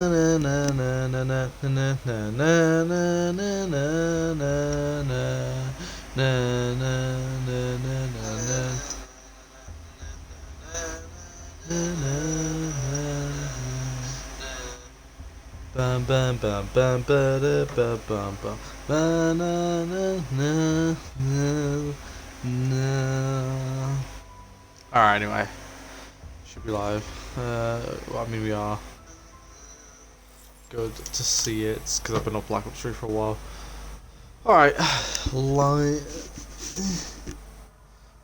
Bum bum bum bum ba da ba bum bum ba na na na na na. Alright, anyway. Should be live. Well, I mean we are. Good to see it, because I've been on Black Ops 3 for a while. Alright, live.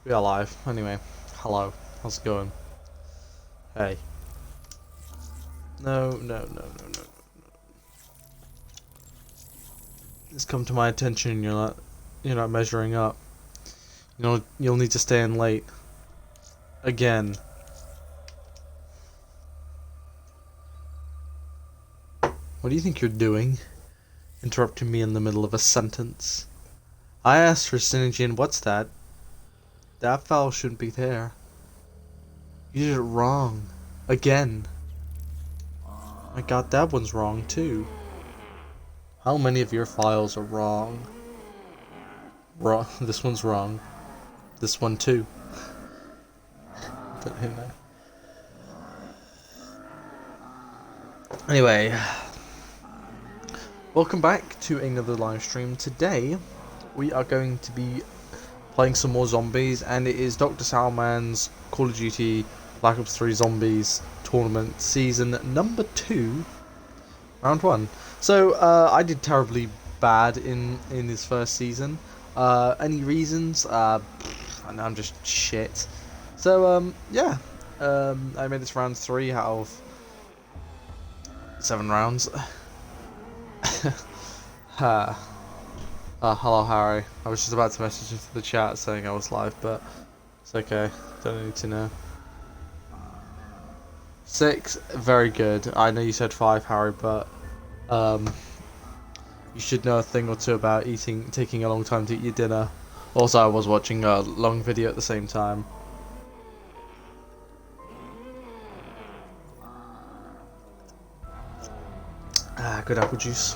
We are live. Anyway, hello. How's it going? Hey. No. It's come to my attention and you're not measuring up. You'll need to stay in late. Again. What do you think you're doing? Interrupting me in the middle of a sentence. I asked for synergy and what's that? That file shouldn't be there. You did it wrong. Again. My god, that one's wrong too. How many of your files are wrong? This one's wrong. This one too. But who knows? Anyway. Welcome back to another live stream. Today, we are going to be playing some more zombies, and it is Dr. Soundman's Call of Duty Black Ops 3 Zombies Tournament Season number 2, Round 1. So, I did terribly bad in this first season. Any reasons? I'm just shit. So, yeah. I made this round 3 out of 7 rounds. Hello Harry. I was just about to message into the chat saying I was live, but it's okay. Don't need to know. 6, very good. I know you said 5, Harry, but you should know a thing or two about taking a long time to eat your dinner. Also, I was watching a long video at the same time. Good apple juice.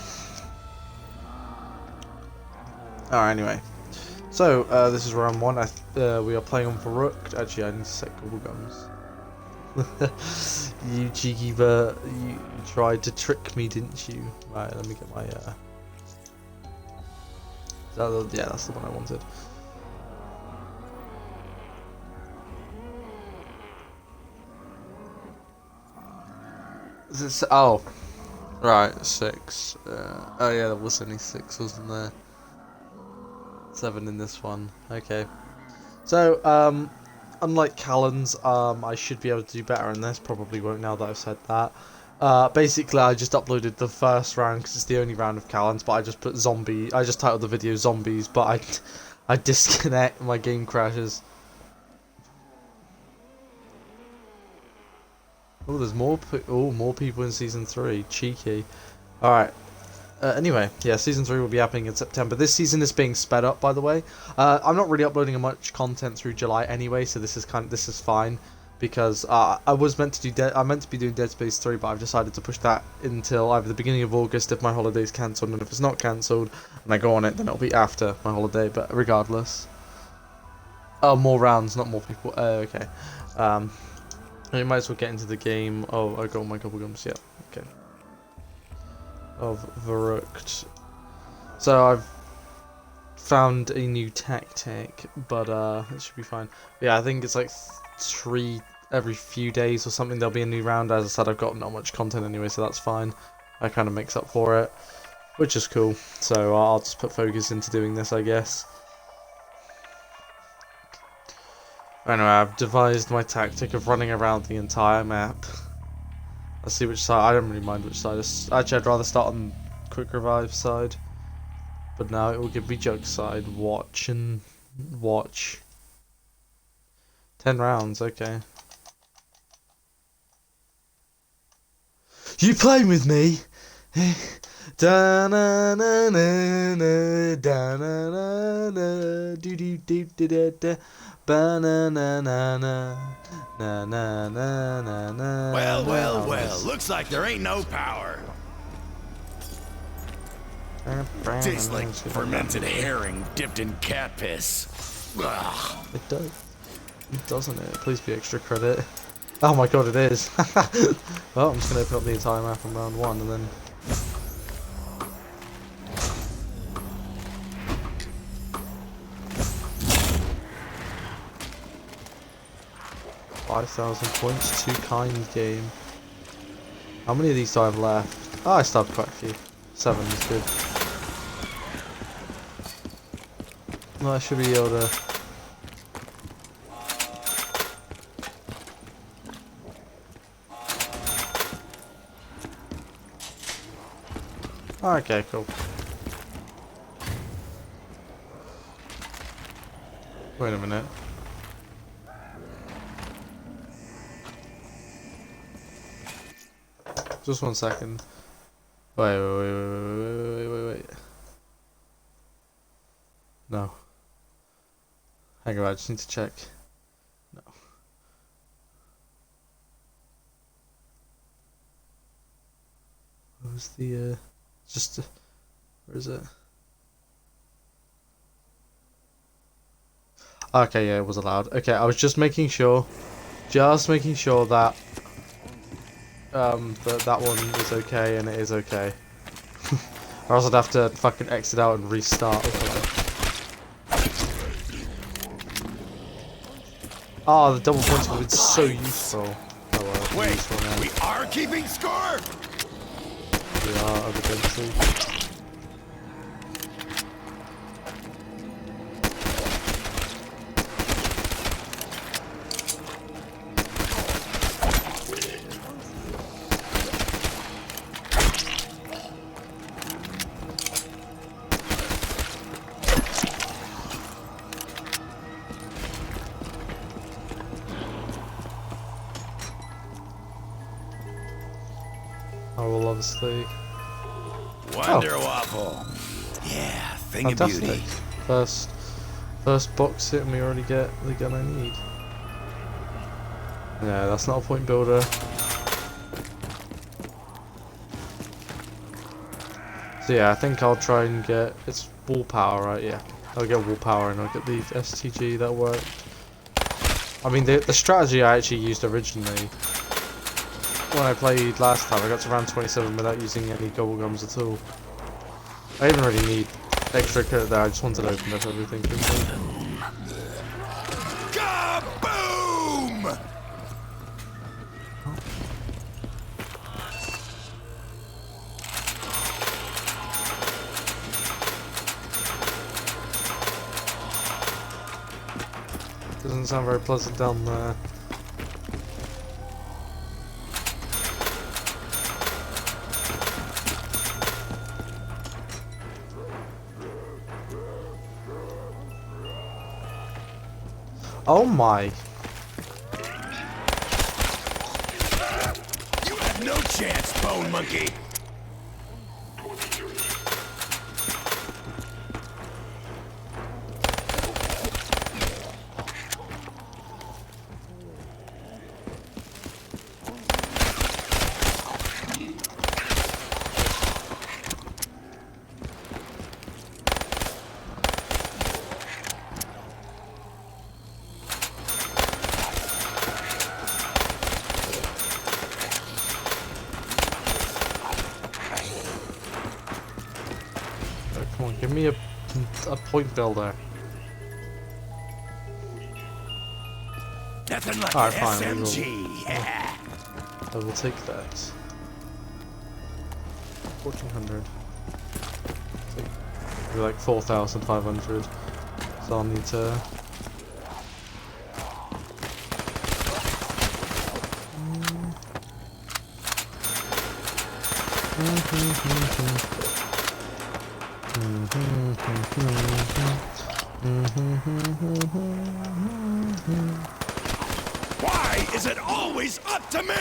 Alright, anyway. So, this is round 1. We are playing on Verrückt. Actually, I need to set Bubblegums. You cheeky bird. You tried to trick me, didn't you? Right, let me get my, yeah, that's the one I wanted. Is this... Oh. Right, 6. Oh yeah, there was only 6, wasn't there? 7 in this one. Okay. So, unlike Callan's, I should be able to do better in this. Probably won't now that I've said that. Basically, I just uploaded the first round because it's the only round of Callan's, but I just put zombie. I just titled the video Zombies, but I disconnect, my game crashes. Oh, there's more people in Season 3. Cheeky. Alright. Anyway, yeah, Season 3 will be happening in September. This season is being sped up, by the way. I'm not really uploading much content through July anyway, so this is fine. Because I was meant to do I meant to be doing Dead Space 3, but I've decided to push that until either the beginning of August if my holiday's cancelled, and if it's not cancelled and I go on it, then it'll be after my holiday, but regardless. Oh, more rounds, not more people. Okay. You might as well get into the game. Oh, I got my Bubblegums, yeah, okay. Of Verrückt. So I've found a new tactic, but it should be fine. Yeah, I think it's like 3 every few days or something there'll be a new round. As I said, I've got not much content anyway, so that's fine. I kind of makes up for it, which is cool. So I'll just put focus into doing this, I guess. Anyway, I've devised my tactic of running around the entire map. Let's see which side. I don't really mind which side. Actually, I'd rather start on quick revive side. But now it will give me jug side. Watch and watch. 10 rounds, okay. You playing with me? Da na na na na da na na na do do do do da da ba na na na na na na na na na. Well, well, Oh, well. nice. Looks like there ain't no power. Tastes like fermented herring dipped in cat piss. Ugh. It does. Doesn't it? Please be extra credit. Oh my god, it is. Well, I'm just gonna open up the entire map on round 1 and then. $5,000 points, too kind game. How many of these do I have left? Oh, I still have quite a few. 7 is good. Well, I should be able to. Okay, cool. Wait a minute. Just 1 second. Wait. No. Hang on, I just need to check. No. What was the, just, where is it? Okay, yeah, it was allowed. Okay, I was just making sure that that one is okay, and it is okay. Or else I'd have to fucking exit out and restart. Oh, the double points would have been so useful. Oh well, Wait, useful now. we are keeping score? We are, evidently. I will obviously. Wonder Waffle. Yeah, thing Fantastic. of beauty. First box hit and we already get the gun I need. Yeah, that's not a point builder. So yeah, I think I'll try and get, it's wall power, right? Yeah, I'll get wall power and I'll get the STG. That worked. I mean, the strategy I actually used originally when I played last time, I got to round 27 without using any gobble gums at all. I didn't really need extra credit there, I just wanted to open up everything quickly. Kaboom! Doesn't sound very pleasant down there. Oh my! You have no chance, Bone Monkey. Come on, give me a point builder. Nothing like Alright, an fine, SMG. Yeah. I will take that. 1400. Maybe like 4,500. So I'll need to. Why is it always up to me?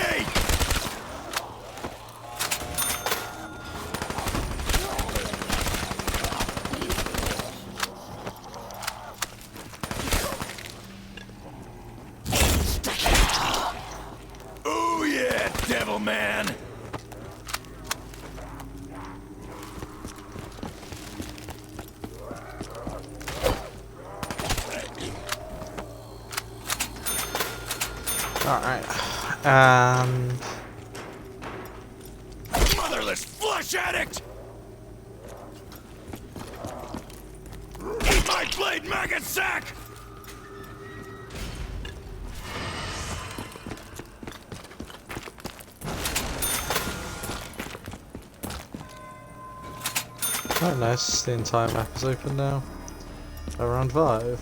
Alright. And... Motherless flesh addict! Eat my blade, maggot sack! Oh, nice. The entire map is open now. Around 5.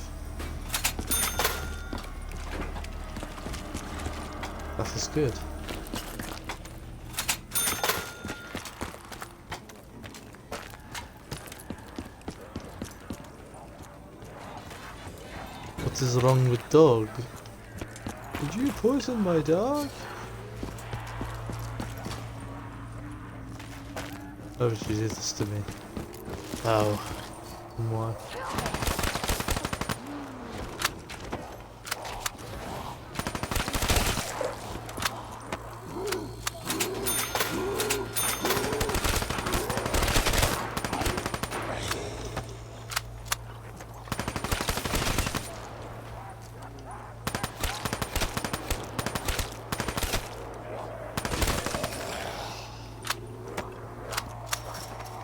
That is good. What is wrong with dog? Did you poison my dog? Oh, she did this to me. Oh. What?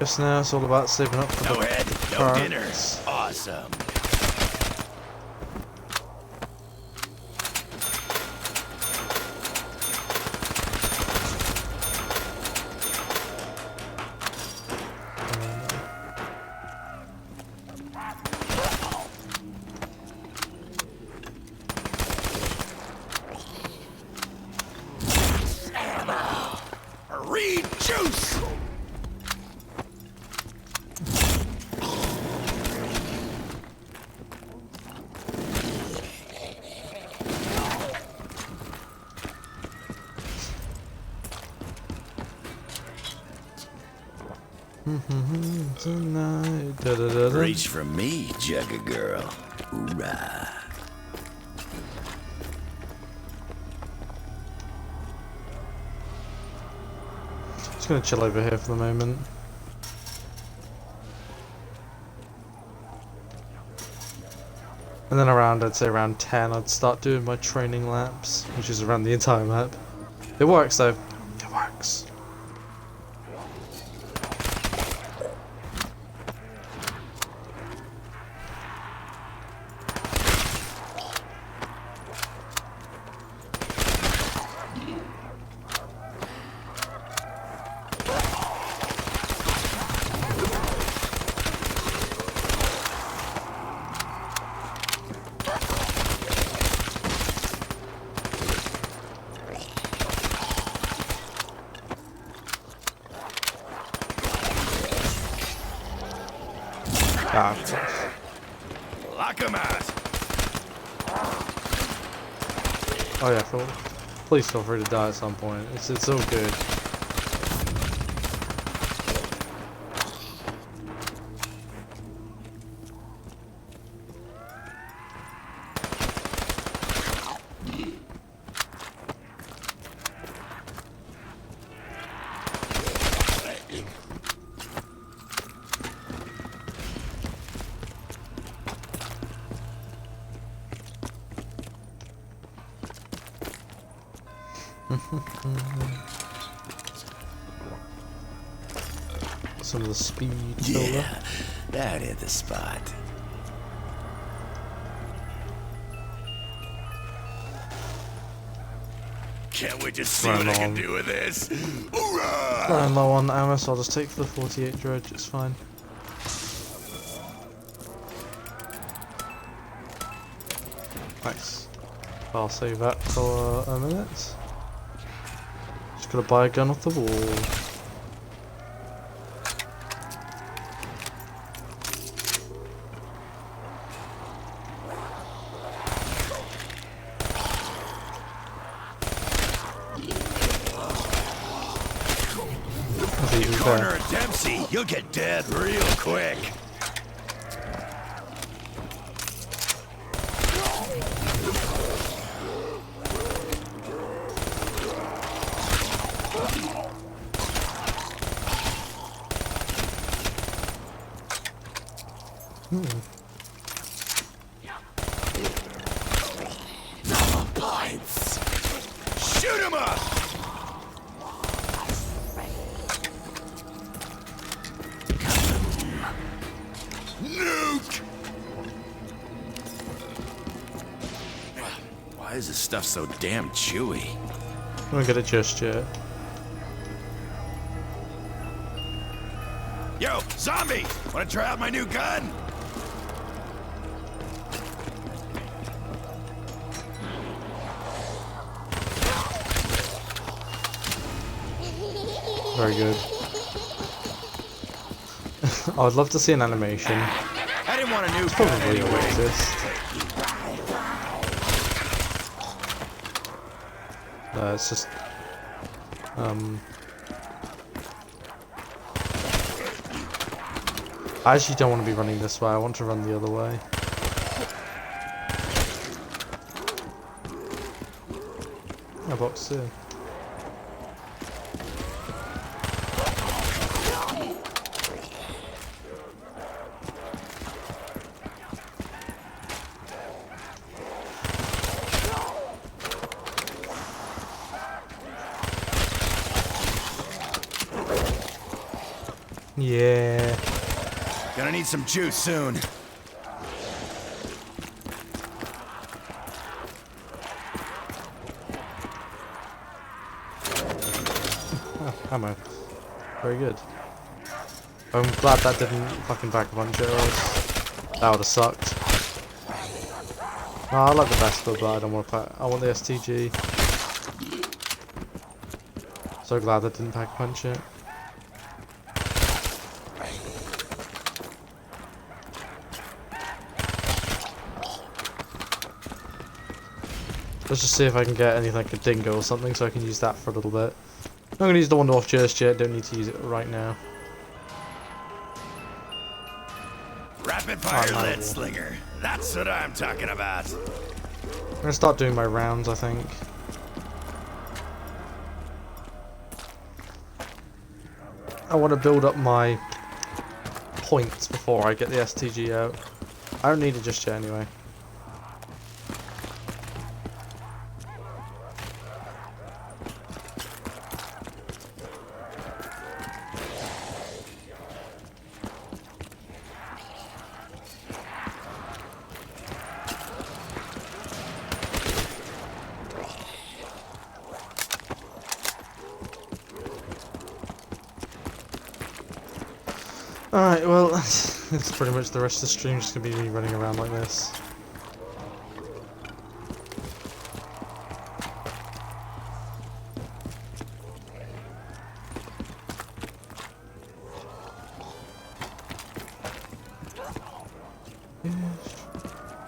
Just now it's all about saving up for No the head, no parts. dinner. Awesome. Reed juice! Tonight, da, da, da, da. Reach for me, Jugga girl. Hoorah. Just gonna chill over here for the moment. And then I'd say around 10, I'd start doing my training laps, which is around the entire map. It works though. It works. Ah, of course. Lock 'em out. Oh yeah, please feel free to die at some point. It's all good. Some of the speed builder. Yeah, that hit the spot. Can't wait to see what I can do with this. Hoorah! Running low on ammo, so I'll just take the 48 dredge, it's fine. Nice. I'll save that for a minute. Just gotta buy a gun off the wall. Corner of Dempsey, you'll get dead real quick. Double points. Why is this stuff so damn chewy? I'm gonna get it just yet. Yo, zombie! Wanna try out my new gun? Very good. I would love to see an animation. I didn't want a new gun Probably will anyway. exist. It's just I actually don't want to be running this way. I want to run the other way. A box too. Yeah. Gonna need some juice soon. Oh, ammo. Very good. I'm glad that didn't fucking back a bunch of arrows. That would have sucked. No, I like the best but I don't want to pack. I want the STG. So glad that didn't pack a punch it. Let's just see if I can get anything like a dingo or something so I can use that for a little bit. I'm going to use the one off just yet, don't need to use it right now. Rapid fire lead slinger. That's what I'm talking about. I'm going to start doing my rounds, I think. I want to build up my points before I get the STG out. I don't need it just yet anyway. Alright, well, it's pretty much the rest of the stream just gonna be me running around like this.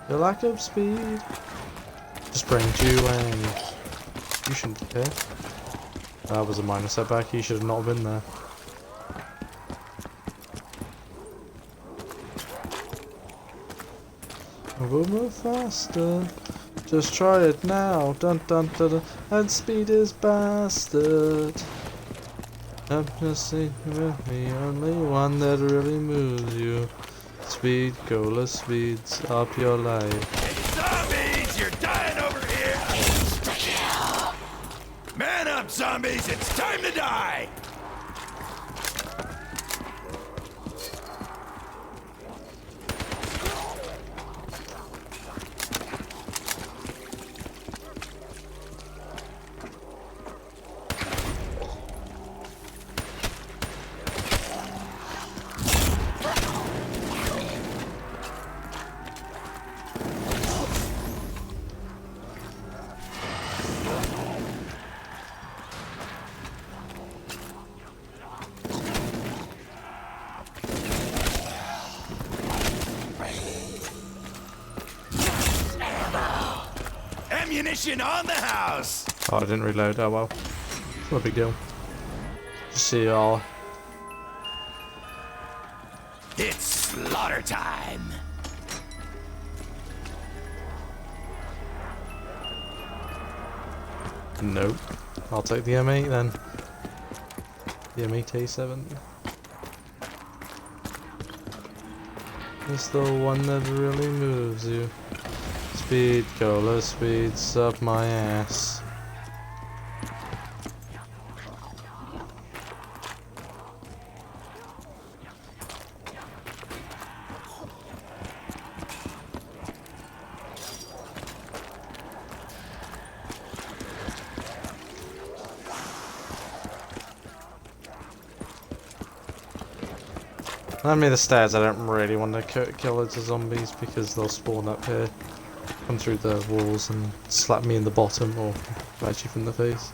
Your lack of speed just brings you away. You shouldn't care. That was a minor setback, he should have not been there. We'll move faster. Just try it now. Dun dun dun dun. And speed is bastard. I'm just singing with me, only one that really moves you. Speed, cola speeds up your life. Hey, zombies! You're dying over here! Man up, zombies! It's time to die! Ammunition on the house! Oh, I didn't reload. Oh well. No big deal. Just see y'all. It's slaughter time! Nope. I'll take the M8 then. The M8A7. It's the one that really moves you. Speed, cola speeds up my ass. I mean the stairs, I don't really want to kill loads of zombies because they'll spawn up here, come through the walls and slap me in the bottom or bite you from the face.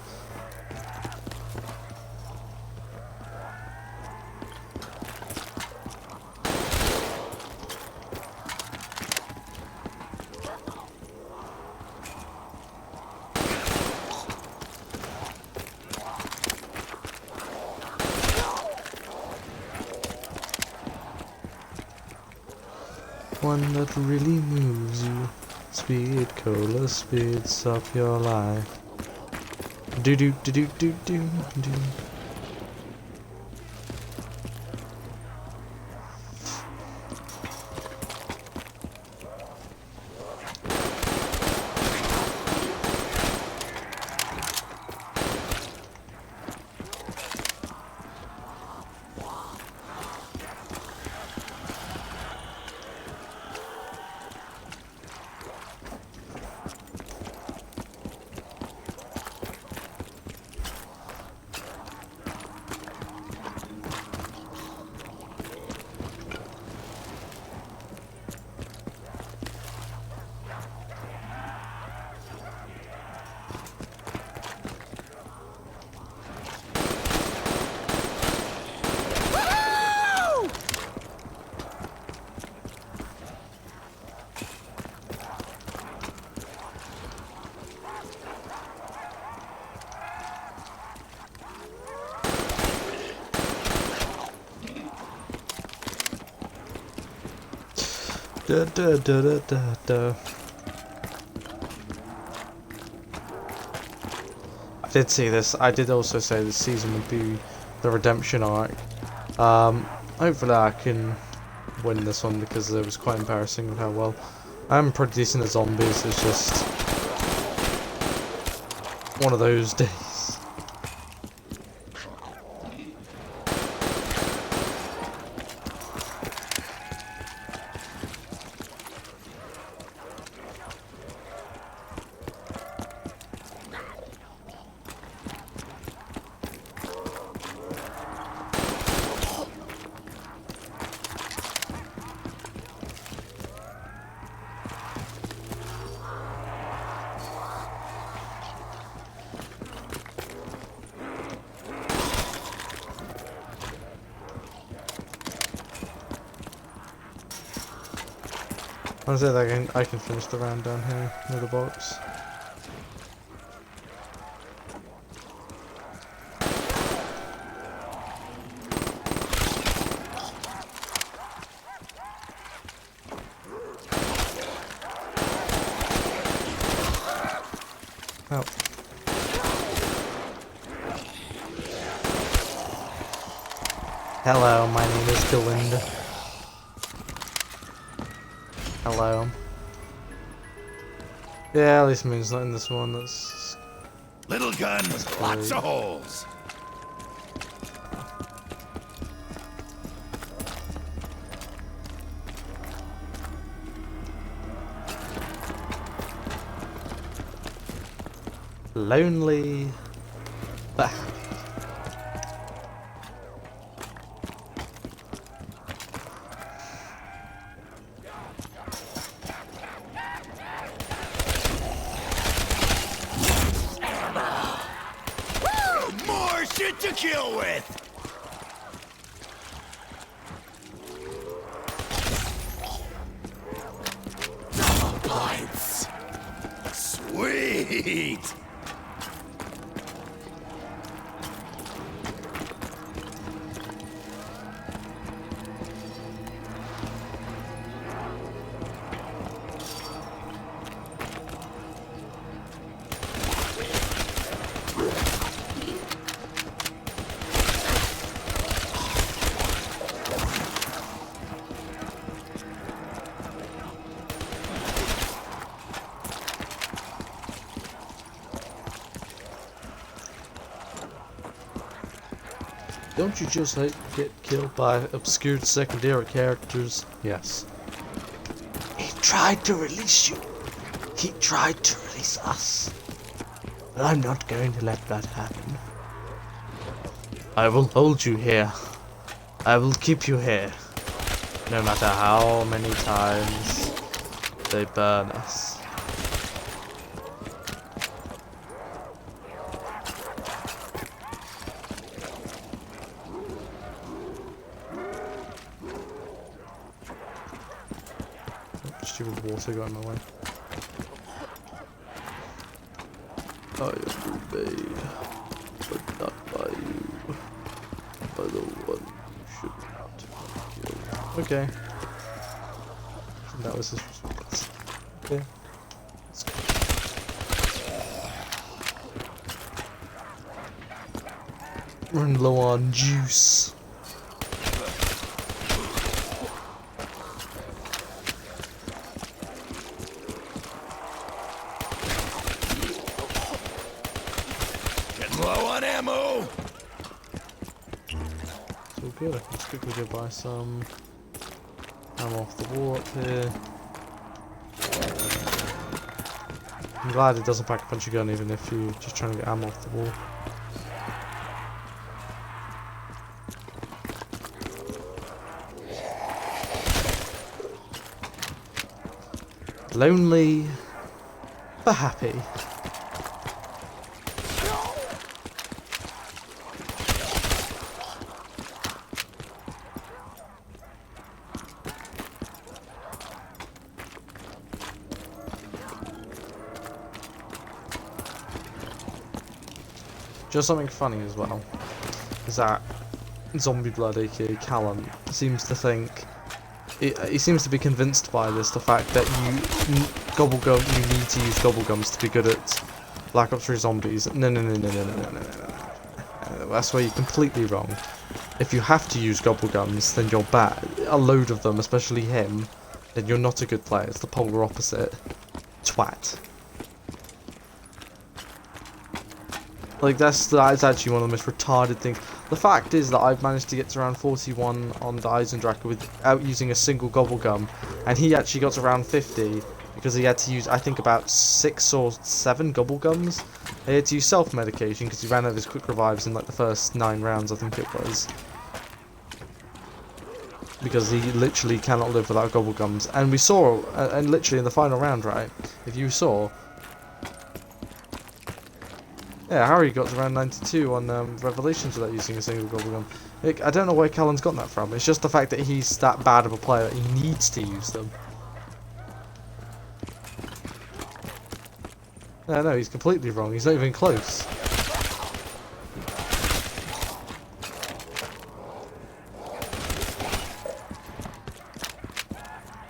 One that really moves you. Speed cola speeds up your life. Do do do do do do do. Da, da, da, da, da, da. I did see this. I did also say this season would be the redemption arc. Hopefully I can win this one because it was quite embarrassing with how well I'm pretty decent at zombies. It's just one of those days. I said I can finish the round down here near the box. Oh. Hello, my name is Delinda. Hello. Yeah, at least Moon's not in this one. That's little gun, lots of holes. lonely. Bah. More shit to kill with. Double points. Sweet. Don't you just hate to get killed by obscured secondary characters? Yes. He tried to release you. He tried to release us. But I'm not going to let that happen. I will hold you here. I will keep you here. No matter how many times they burn us. Stupid water got in my way. I am obeyed, but not by you. By the one you should not kill. Okay. That was his response. Okay. Let's go. Run low on juice. Low on ammo. So good. I can just quickly go buy some ammo off the wall up here. I'm glad it doesn't pack a punch gun even if you're just trying to get ammo off the wall. Lonely, but happy. Just something funny as well is that Zombie Blood, aka Callan, seems to think he seems to be convinced by this, the fact that you need to use gobblegums to be good at Black Ops 3 Zombies. No. That's where you're completely wrong. If you have to use gobblegums, then you're bad. A load of them, especially him, then you're not a good player. It's the polar opposite. Twat. Like, that's actually one of the most retarded things. The fact is that I've managed to get to around 41 on the Eisendrache without using a single gobblegum, and he actually got to around 50 because he had to use, I think, about 6 or 7 gobblegums. He had to use self-medication because he ran out of his quick revives in like the first 9 rounds, I think it was. Because he literally cannot live without gobblegums. And we saw, and literally in the final round, right, if you saw, yeah, Harry got to around 92 on Revelations without using a single gobblegum. I don't know where Callan's got that from. It's just the fact that he's that bad of a player that he needs to use them. No, he's completely wrong. He's not even close.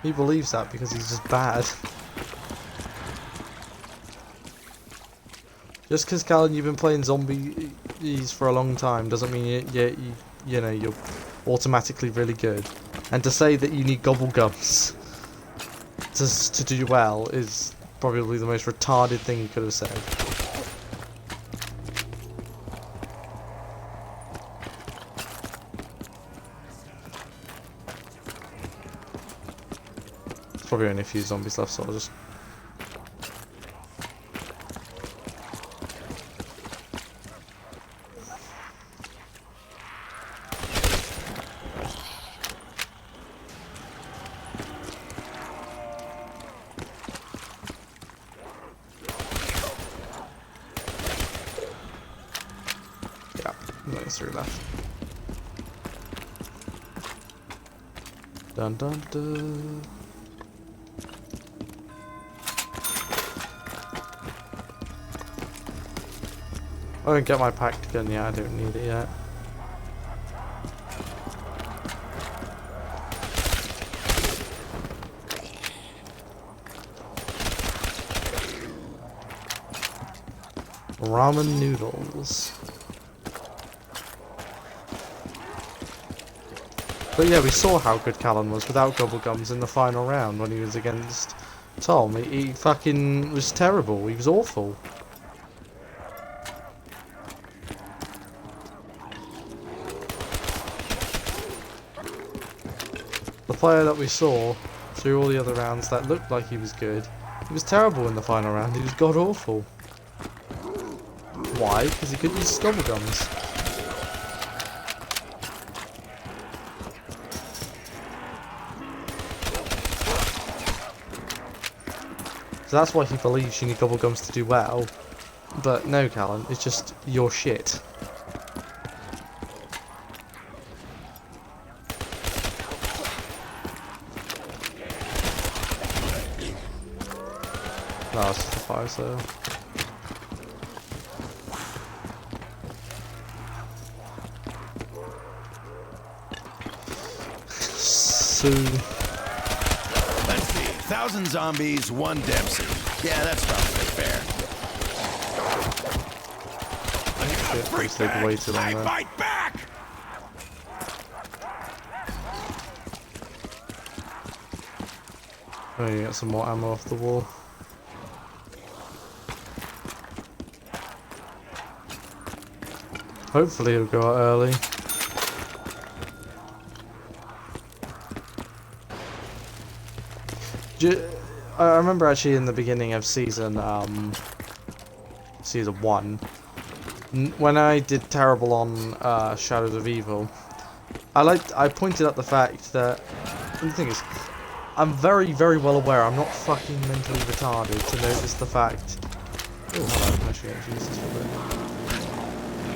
He believes that because he's just bad. Just because, Callan, you've been playing zombies for a long time doesn't mean you know, you're automatically really good. And to say that you need gobblegums to do well is probably the most retarded thing you could have said. There's probably only a few zombies left, so I'll just... There's 3 left. Dun dun dun. I didn't get my packed gun yet, I don't need it yet. Ramen noodles. But yeah, we saw how good Callan was without gobblegums in the final round when he was against Tom. He fucking was terrible. He was awful. The player that we saw through all the other rounds that looked like he was good, he was terrible in the final round. He was god awful. Why? Because he couldn't use gobblegums. So that's why he believes you need gobblegums to do well. But no, Callan, it's just your shit. No, it's just a fire sale. So... Let's see. 1,000 zombies, 1 Dempsey. Yeah, that's probably fair. Shit, take way too long I there. fight back! Oh, you get some more ammo off the wall. Hopefully it'll go out early. I remember actually in the beginning of season 1, when I did terrible on Shadows of Evil, I pointed out the fact that, and the thing is, I'm very, very well aware I'm not fucking mentally retarded to notice the fact. Oh, hello, actually, Jesus,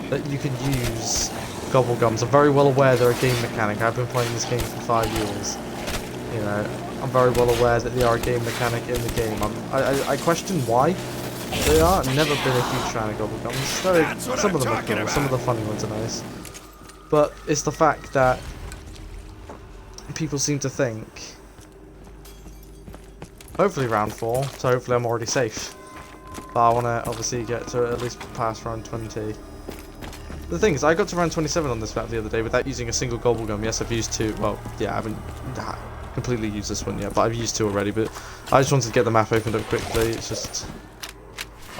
that you can use gobblegums. I'm very well aware they're a game mechanic. I've been playing this game for 5 years. You know, I'm very well aware that they are a game mechanic in the game. I question why they are. I've never been a huge fan of gobblegums. Some of them are cool. Some of the funny ones are nice. But it's the fact that people seem to think. Hopefully round 4, so hopefully I'm already safe. But I want to obviously get to at least past round 20. The thing is, I got to round 27 on this map the other day without using a single gobblegum. Yes, I've used 2. Well, yeah, I haven't completely used this one yet, but I've used 2 already. But I just wanted to get the map opened up quickly. It's just...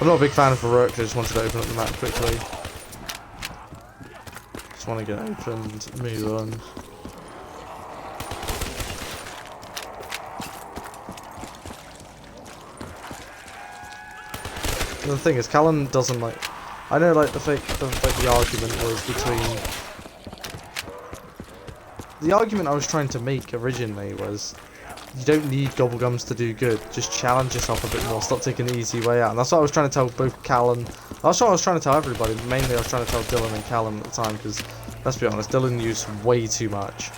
I'm not a big fan of Heroic, I just wanted to open up the map quickly. Just want to get opened, move on. The thing is, Callan doesn't like. I know, like the argument was between. The argument I was trying to make originally was, you don't need gobblegums to do good. Just challenge yourself a bit more. Stop taking the easy way out. And that's what I was trying to tell both Callan. That's what I was trying to tell everybody. But mainly, I was trying to tell Dylan and Callan at the time because, let's be honest, Dylan used way too much.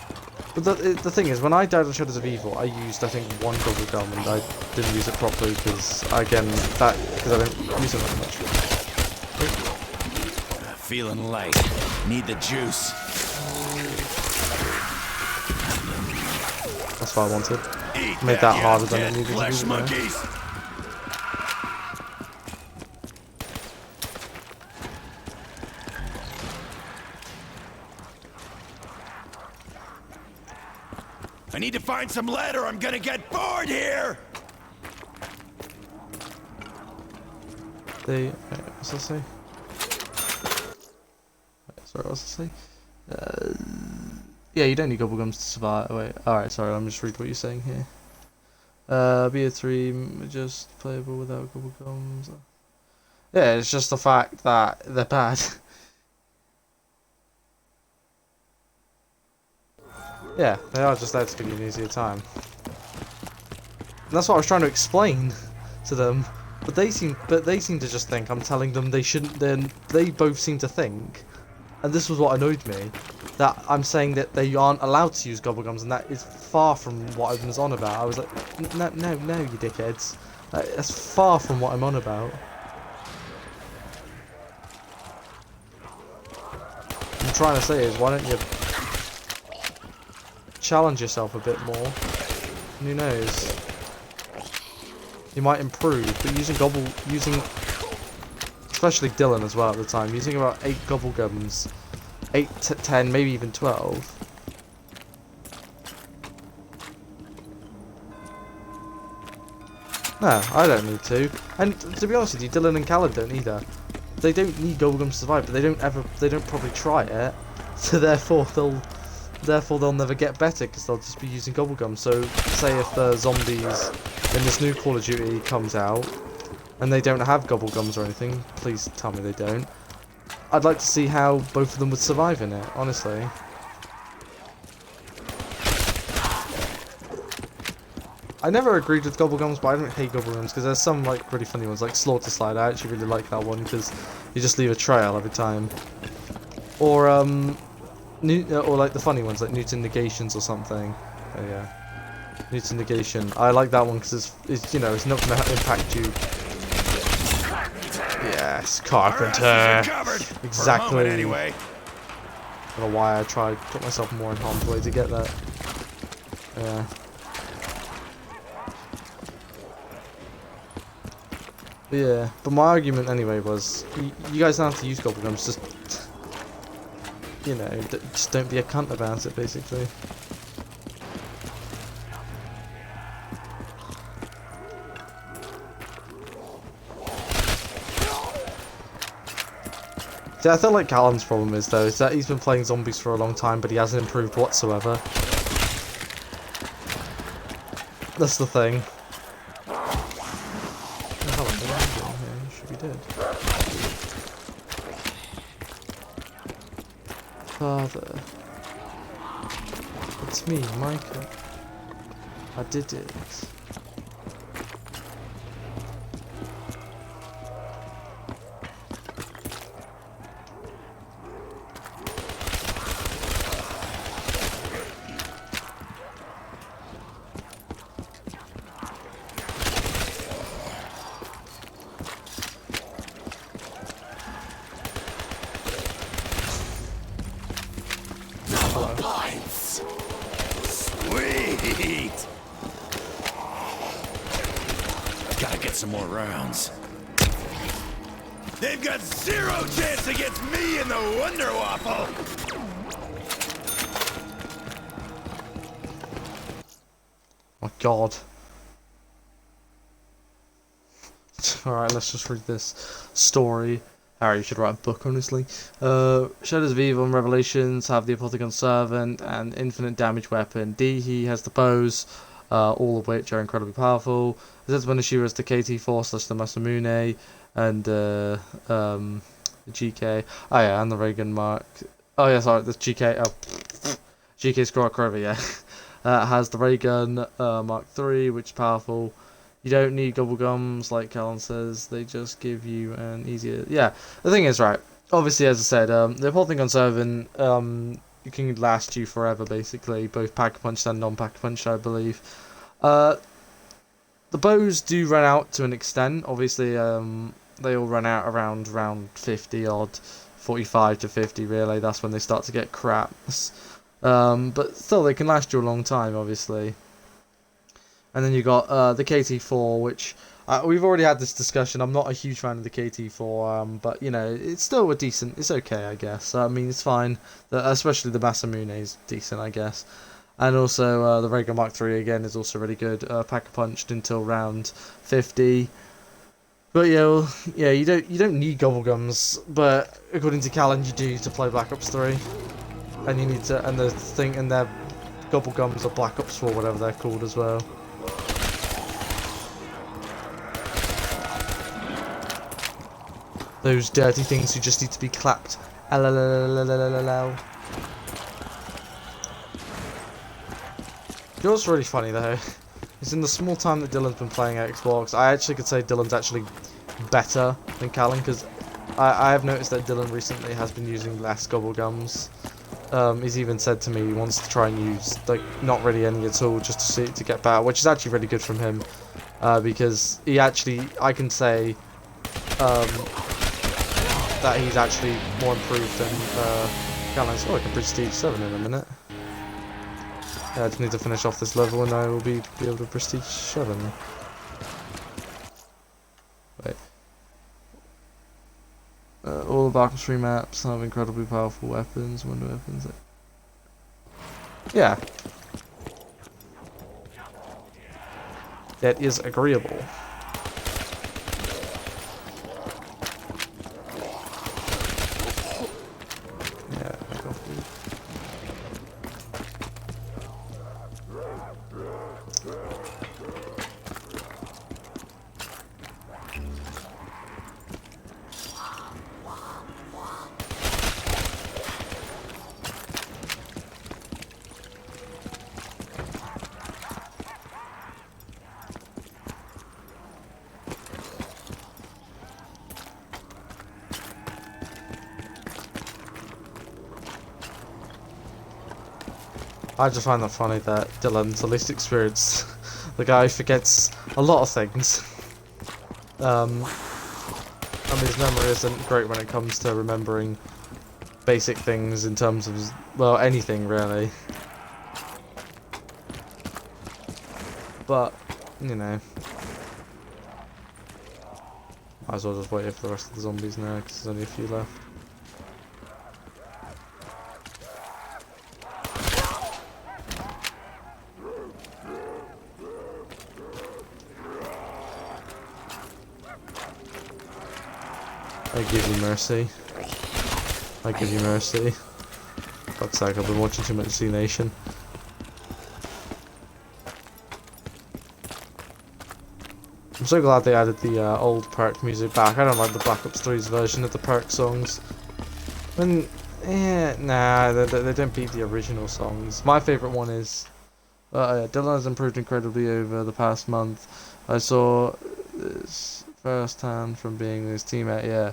But the thing is, when I died on Shadows of Evil, I used, I think, 1 gobblegum, and I didn't use it properly because, again, because I don't use it that much. Feeling light. Need the juice. That's what I wanted. Eat Made that harder dead than it needed to flesh be. monkeys. I need to find some lead or I'm gonna get bored here! What's that say? Sorry, what's that say? Yeah, you don't need gobblegums to survive. Wait, alright, sorry, I'm just reading what you're saying here. BO3, just playable without gobblegums. Yeah, it's just the fact that they're bad. Yeah, they are just there to give you an easier time. And that's what I was trying to explain to them. But they seem to just think I'm telling them they shouldn't. Then they both seem to think, and this was what annoyed me, that I'm saying that they aren't allowed to use gobblegums, and that is far from what I was on about. I was like, no, you dickheads. That's far from what I'm on about. What I'm trying to say is, why don't you challenge yourself a bit more? Who knows? You might improve, but using especially Dylan as well at the time, using about 8 gobblegums, 8 to 10, maybe even 12. No, I don't need to. And to be honest with you, Dylan and Callan don't either. They don't need gobblegums to survive, but they don't probably try it, so therefore they'll never get better because they'll just be using gobblegums. So say if the zombies in this new Call of Duty comes out and they don't have gobblegums or anything, please tell me they don't. I'd like to see how both of them would survive in it, honestly. I never agreed with Gobblegums, but I don't hate Gobblegums because there's some like really funny ones, like Slaughter Slide. I actually really like that one because you just leave a trail every time. Or or like the funny ones, like Newton Negations or something. Oh yeah, Newton Negation. I like that one because it's you know it's not gonna impact you. Yes, Carpenter. Exactly. Anyway. I don't know why I put myself more in harm's way to get that. Yeah. Yeah, but my argument anyway was, you guys don't have to use Gobblegums, just, you know, just don't be a cunt about it, basically. See, I feel like Callum's problem is, though, is that he's been playing zombies for a long time, but he hasn't improved whatsoever. That's the thing. Father. It's me, Micah. I did it. Sweet! Gotta get some more rounds. They've got zero chance against me and the Wonder Waffle! My god. Alright, let's just read this story. Harry, you should write a book, honestly. Shadows of Evil and Revelations have the Apothicon Servant and infinite damage weapon. D, he has the bows, all of which are incredibly powerful. The Zetsuban Ishiro has the KT4 / the Masamune, and the GK. Oh yeah, and the Reagan Mark. Oh yeah, sorry, the GK. Oh, GK Scroll Crover, yeah. Has the ray gun Mark III, which is powerful. You don't need Gobblegums, like Callan says. They just give you an easier. Yeah, the thing is, right. Obviously, as I said, the whole thing on Servant, it can last you forever, basically, both Pack-a-Punch and non-Pack-a-Punch, I believe. The bows do run out to an extent. Obviously, they all run out around round 50 odd, 45 to 50 really. That's when they start to get crap. But still, they can last you a long time, obviously. And then you got the KT4, which we've already had this discussion. I'm not a huge fan of the KT4, but you know, it's still a decent. It's okay, I guess. I mean, it's fine. Especially the Masamune is decent, I guess. And also the Reagan Mark III again is also really good. Pack-a-Punched until round 50. But yeah, well, yeah, you don't need Gobblegums, but according to Callan, you do to play Black Ops 3. And you need to, and the thing, and their Gobblegums or Black Ops 4, whatever they're called as well. Those dirty things who just need to be clapped. You know what's really funny though? Is in the small time that Dylan's been playing Xbox, I actually could say Dylan's actually better than Callan, because I have noticed that Dylan recently has been using less Gobblegums. He's even said to me he wants to try and use like not really any at all, just to see to get better, which is actually really good from him, because he actually, I can say that he's actually more improved than Callan's. Oh, I can prestige 7 in a minute. Yeah, I just need to finish off this level and I will be able to prestige 7. Wait. All the Black Ops 3 maps have incredibly powerful weapons, wonder weapons. Yeah. That is agreeable. Yeah, I go for it. I just find that funny that Dylan's the least experienced. The guy forgets a lot of things. And his memory isn't great when it comes to remembering basic things in terms of, well, anything really. But, you know. Might as well just wait for the rest of the zombies now, because there's only a few left. I give you mercy. I give you mercy. Fuck's sake, I've been watching too much C Nation. I'm so glad they added the old perk music back. I don't like the Black Ops 3's version of the perk songs. When, nah, they don't beat the original songs. My favourite one is, Dylan has improved incredibly over the past month. I saw this firsthand from being his teammate, yeah.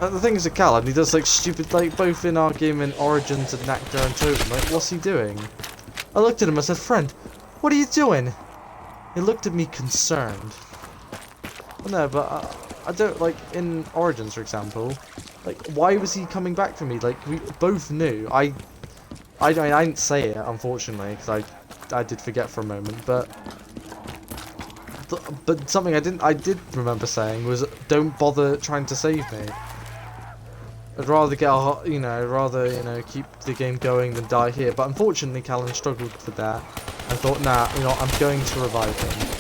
The thing is with Callan, he does like stupid, like both in our game in Origins and Nectar and Totem, like what's he doing? I looked at him, I said, friend, what are you doing? He looked at me concerned. Well, no, but I don't, like, in Origins, for example, like, why was he coming back for me? Like, we both knew. I didn't say it, unfortunately, because I did forget for a moment, but something I did remember saying was, don't bother trying to save me. I'd rather get keep the game going than die here. But unfortunately, Callan struggled with that and thought, nah, you know, I'm going to revive him.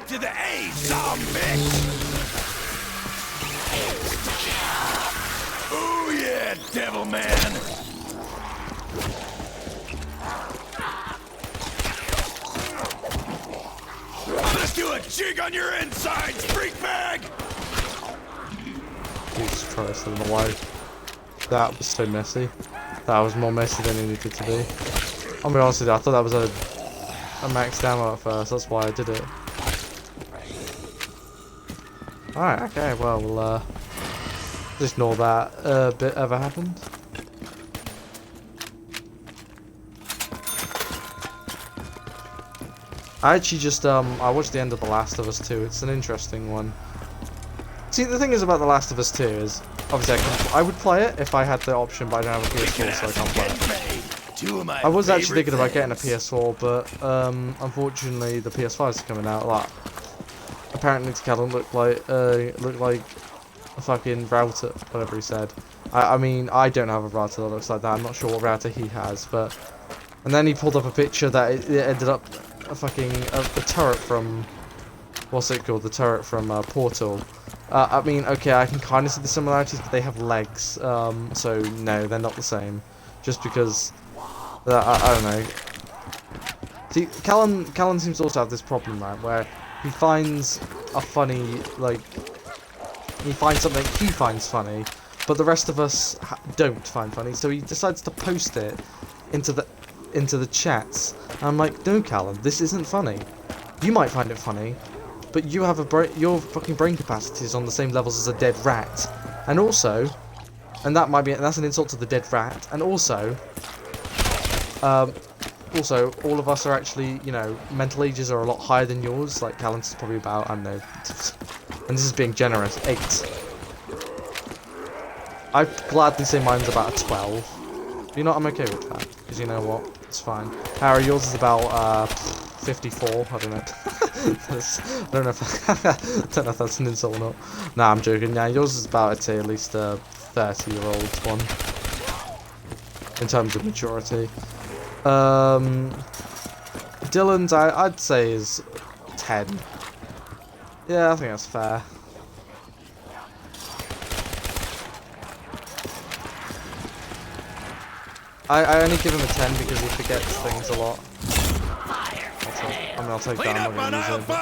To the A, some bitch! Ooh yeah, devil man! Let's do a jig on your insides, freak bag! Jesus Christ, I don't know why. That was so messy. That was more messy than it needed to be. I'll be honest with you, I thought that was a max ammo at first, that's why I did it. Alright, okay, well, we'll just ignore that bit ever happened. I actually just, I watched the end of The Last of Us 2, it's an interesting one. See, the thing is about The Last of Us 2 is, obviously I would play it if I had the option, but I don't have a PS4, so I can't play it. I was actually thinking about getting a PS4, but, unfortunately the PS5 is coming out, like, apparently to Callum looked like a fucking router, whatever he said. I mean, I don't have a router that looks like that. I'm not sure what router he has, but and then he pulled up a picture that it ended up a fucking the turret from what's it called? The turret from Portal. I mean, okay, I can kind of see the similarities, but they have legs. So no, they're not the same. Just because I don't know. See, Callan seems to also have this problem, right, where he finds a funny, like, he finds something he finds funny, but the rest of us don't find funny, so he decides to post it into the chats. And I'm like, no, Callan, this isn't funny. You might find it funny, but you have your fucking brain capacity is on the same levels as a dead rat, and also, and that's an insult to the dead rat, and also, all of us are actually, you know, mental ages are a lot higher than yours. Like, Callan's is probably about, I don't know, and this is being generous, 8. I'd gladly say mine's about a 12. But you know what, I'm okay with that, because you know what, it's fine. Harry, yours is about, 54, I don't know. I don't know if that's an insult or not. Nah, I'm joking, yeah, yours is about, I'd say, at least a 30-year-old one. In terms of maturity. Dylan's, I'd say, is 10. Yeah, I think that's fair. I only give him a 10 because he forgets things a lot. I'll take that. I'm not gonna use it.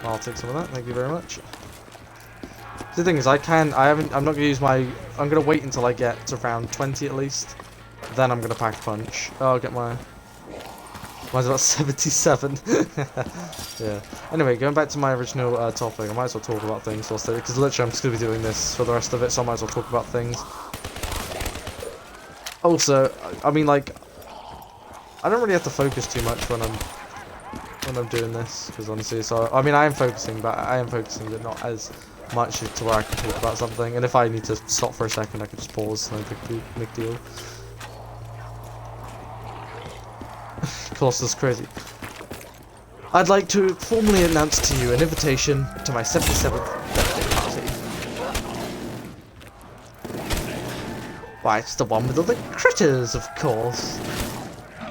I'll take some of that. Thank you very much. The thing is, I'm not gonna use my. I'm gonna wait until I get to round 20 at least. Then I'm gonna pack a punch. Oh, I'll get my. Mine's about 77. Yeah. Anyway, going back to my original topic, I might as well talk about things whilst because literally I'm just gonna be doing this for the rest of it, so I might as well talk about things. Also, I mean, like, I don't really have to focus too much when I'm doing this, because honestly, so I mean, I am focusing, but not as much to where I can talk about something. And if I need to stop for a second, I can just pause. No big deal. Of course, that's crazy. I'd like to formally announce to you an invitation to my 77th birthday party. Why, it's the one with all the critters, of course.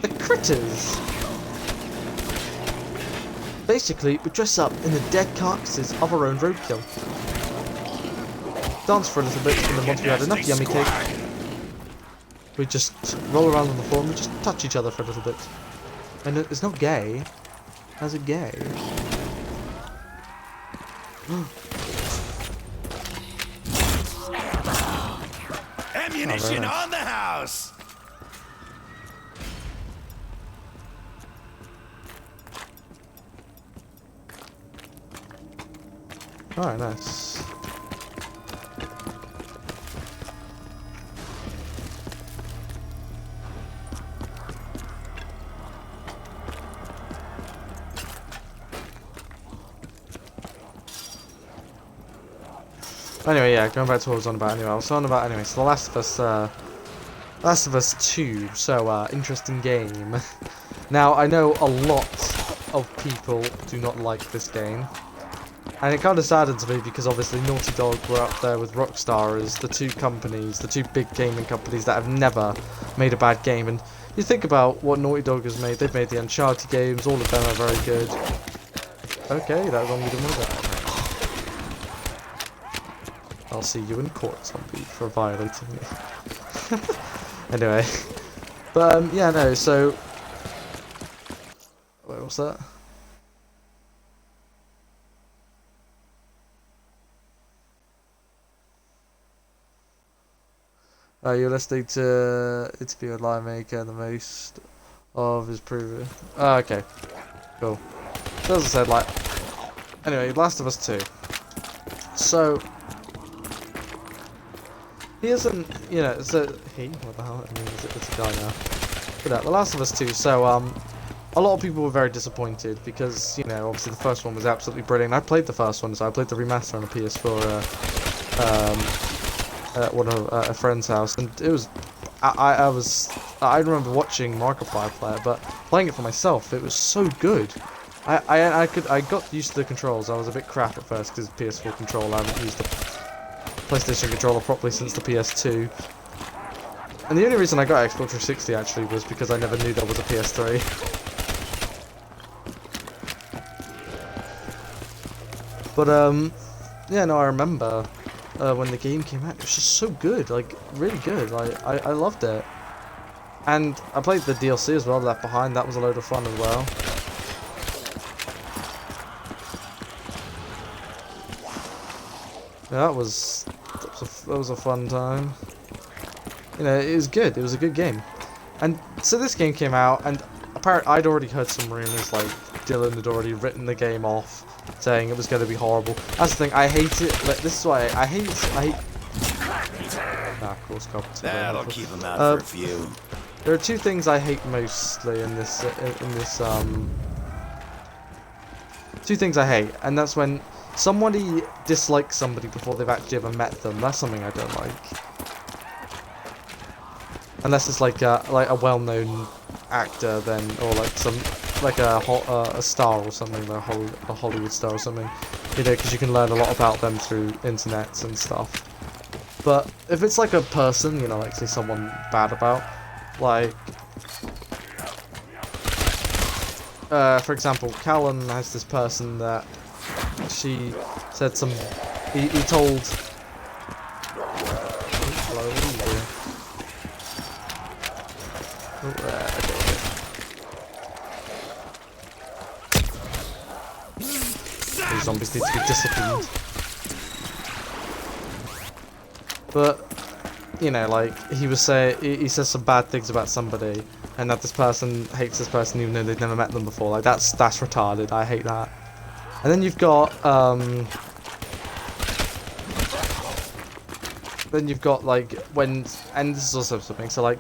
The critters. Basically, we dress up in the dead carcasses of our own roadkill. Dance for a little bit, and then once we had enough yummy cake, we just roll around on the floor and we just touch each other for a little bit. And it's not gay. How's it gay? Ammunition on the house! Alright, nice. Anyway, yeah, going back to what I was on about anyway. So The Last of Us 2. So, interesting game. Now, I know a lot of people do not like this game. And it kind of saddens me because obviously Naughty Dog were up there with Rockstar as the two big gaming companies that have never made a bad game. And you think about what Naughty Dog has made. They've made the Uncharted games. All of them are very good. Okay, that was on me to move that. I'll see you in court, zombie, for violating me. Anyway. But, yeah, no, so... Wait, what's that? You're listening to interview with Lion Maker and the most of his proven. Oh, okay. Cool. So as I said, like... Anyway, Last of Us 2. So... He isn't, you know, so he, what the hell, I mean, it's a guy now. But The Last of Us 2, so, a lot of people were very disappointed because, you know, obviously the first one was absolutely brilliant. I played the first one, so I played the remaster on a PS4, at one of a friend's house, and it was, I remember watching Markiplier play it, but playing it for myself, it was so good. I got used to the controls. I was a bit crap at first because PS4 control, I haven't used the PlayStation controller properly since the PS2. And the only reason I got Xbox 360 actually was because I never knew there was a PS3. But yeah, no, I remember when the game came out, it was just so good, like really good. Like I loved it. And I played the DLC as well, Left Behind. That was a load of fun as well. Yeah, that was a fun time. You know, it was good. It was a good game. And so this game came out, and apparently I'd already heard some rumors, like Dylan had already written the game off, saying it was going to be horrible. That's the thing. I hate it. Like, this is why I hate. Nah, of course, that'll keep them out for a few. There are two things I hate mostly in this. Two things I hate, and that's when somebody dislikes somebody before they've actually ever met them. That's something I don't like. Unless it's like a well-known actor, then, or like a star or something, a Hollywood star or something. You know, because you can learn a lot about them through internet and stuff. But if it's like a person, you know, like say someone bad about, like, for example, Callan has this person that she said some. He told. Hello, what are you doing? zombies need to be disciplined. But, you know, like, he says some bad things about somebody, and that this person hates this person even though they've never met them before. Like, that's retarded. I hate that. And then you've got, like, and this is also something, so, like,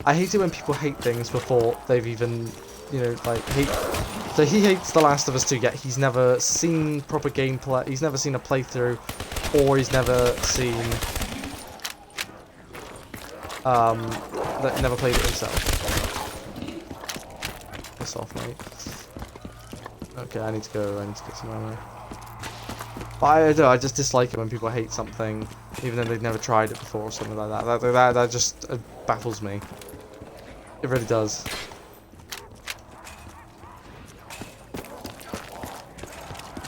I hate it when people hate things before they've even, you know, like, so he hates The Last of Us 2, yet he's never seen proper gameplay, he's never seen a playthrough, or he's never seen, never played it himself. Piss off, mate. Okay, I need to get some ammo. But I just dislike it when people hate something, even though they've never tried it before or something like that. That just baffles me. It really does.